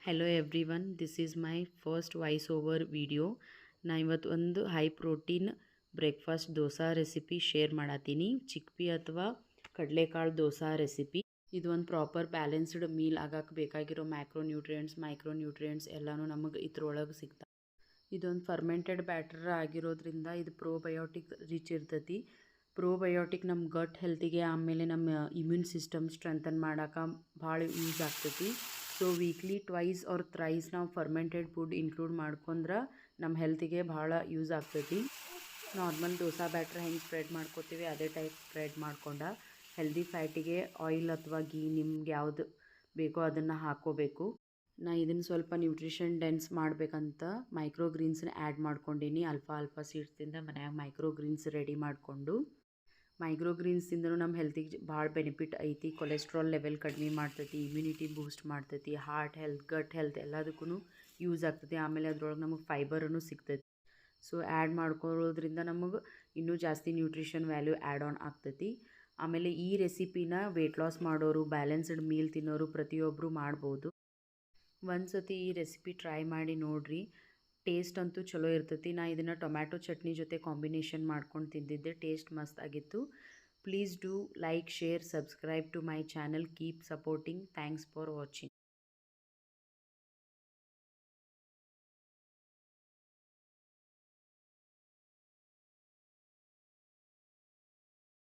Hello everyone, this is my first voice over video. ನಾ ಇವತ್ತು ಒಂದು high protein breakfast dosa recipe share ಮಾಡತ್ತೀನಿ. Chickpea ಅಥವಾ ಕಡಲೆಕಾಳು ದೋಸಾ ರೆಸಿಪಿ. ಇದು ಒಂದು ಪ್ರಾಪರ್ ಬ್ಯಾಲೆನ್ಸ್ಡ್ ಮೀಲ್ ಆಗಕ್ಕೆ ಬೇಕಾಗಿರೋ ಮೈಕ್ರೋನ್ಯೂಟ್ರಿಯೆಂಟ್ಸ್ ಎಲ್ಲನೂ ನಮಗೆ ಇದ್ರೊಳಗೆ ಸಿಗ್ತಾವೆ. ಇದೊಂದು ಫರ್ಮೆಂಟೆಡ್ ಬ್ಯಾಟರ್ ಆಗಿರೋದ್ರಿಂದ ಇದು ಪ್ರೋಬಯೋಟಿಕ್ ರಿಚ್ ಇರ್ತೈತಿ. ಪ್ರೋಬಯೋಟಿಕ್ ನಮ್ಮ ಗಟ್ ಹೆಲ್ತಿಗೆ, ಆಮೇಲೆ ನಮ್ಮ ಇಮ್ಯೂನ್ ಸಿಸ್ಟಮ್ ಸ್ಟ್ರೆಂಥನ್ ಮಾಡೋಕೆ ಭಾಳ ಯೂಸ್ ಆಗ್ತೈತಿ. So weekly twice R thrice ನಾವು ಫರ್ಮೆಂಟೆಡ್ ಫುಡ್ ಇನ್ಕ್ಲೂಡ್ ಮಾಡ್ಕೊಂಡ್ರೆ ನಮ್ಮ ಹೆಲ್ತಿಗೆ ಭಾಳ ಯೂಸ್ ಆಗ್ತೈತಿ. ನಾರ್ಮಲ್ ದೋಸಾ ಬ್ಯಾಟ್ರ್ ಹೆಂಗೆ ಸ್ಪ್ರೆಡ್ ಮಾಡ್ಕೋತೀವಿ ಅದೇ ಟೈಪ್ ಸ್ಪ್ರೆಡ್ ಮಾಡ್ಕೊಂಡು ಹೆಲ್ದಿ ಫ್ಯಾಟಿಗೆ ಆಯಿಲ್ ಅಥವಾ ಗೀ ನಿಮ್ಗೆ ಯಾವುದು ಬೇಕೋ ಅದನ್ನು ಹಾಕ್ಕೋಬೇಕು. ನಾ ಇದನ್ನು ಸ್ವಲ್ಪ ನ್ಯೂಟ್ರಿಷನ್ ಡೆನ್ಸ್ ಮಾಡಬೇಕಂತ ಮೈಕ್ರೋಗ್ರೀನ್ಸ್ನ ಆ್ಯಡ್ ಮಾಡ್ಕೊಂಡೀನಿ. ಅಲ್ಫಾ ಸೀಡ್ಸಿಂದ ಮನ್ಯಾಗ ಮೈಕ್ರೋಗ್ರೀನ್ಸ್ ರೆಡಿ ಮಾಡಿಕೊಂಡು, ಮೈಕ್ರೋಗ್ರೀನ್ಸಿಂದನೂ ನಮ್ಮ ಹೆಲ್ತಿಗೆ ಭಾಳ ಬೆನಿಫಿಟ್ ಐತಿ. ಕೊಲೆಸ್ಟ್ರಾಲ್ ಲೆವೆಲ್ ಕಡಿಮೆ ಮಾಡ್ತೈತಿ, ಇಮ್ಯುನಿಟಿ ಬೂಸ್ಟ್ ಮಾಡ್ತೈತಿ, ಹಾರ್ಟ್ ಹೆಲ್ತ್, ಗಟ್ ಹೆಲ್ತ್ ಎಲ್ಲದಕ್ಕೂ ಯೂಸ್ ಆಗ್ತೈತಿ. ಆಮೇಲೆ ಅದ್ರೊಳಗೆ ನಮಗೆ ಫೈಬರನ್ನು ಸಿಗ್ತೈತಿ. ಸೊ ಆ್ಯಡ್ ಮಾಡ್ಕೊಳ್ಳೋದ್ರಿಂದ ನಮಗೆ ಇನ್ನೂ ಜಾಸ್ತಿ ನ್ಯೂಟ್ರಿಷನ್ ವ್ಯಾಲ್ಯೂ ಆ್ಯಡ್ ಆನ್ ಆಗ್ತೈತಿ. ಆಮೇಲೆ ಈ ರೆಸಿಪಿನ ವೆಯ್ಟ್ ಲಾಸ್ ಮಾಡೋರು, ಬ್ಯಾಲೆನ್ಸ್ಡ್ ಮೀಲ್ ತಿನ್ನೋರು ಪ್ರತಿಯೊಬ್ಬರು ಮಾಡ್ಬೋದು. ಒಂದು ಸತಿ ಈ ರೆಸಿಪಿ ಟ್ರೈ ಮಾಡಿ ನೋಡಿರಿ, ಟೇಸ್ಟ್ ಅಂತೂ ಚಲೋ ಇರ್ತೈತಿ. ನಾ ಇದನ್ನು ಟೊಮ್ಯಾಟೊ ಚಟ್ನಿ ಜೊತೆ ಕಾಂಬಿನೇಷನ್ ಮಾಡ್ಕೊಂಡು ತಿಂದಿದ್ದೆ, ಟೇಸ್ಟ್ ಮಸ್ತ್ ಆಗಿತ್ತು. Please do like, share, subscribe to my channel. Keep supporting. Thanks for watching.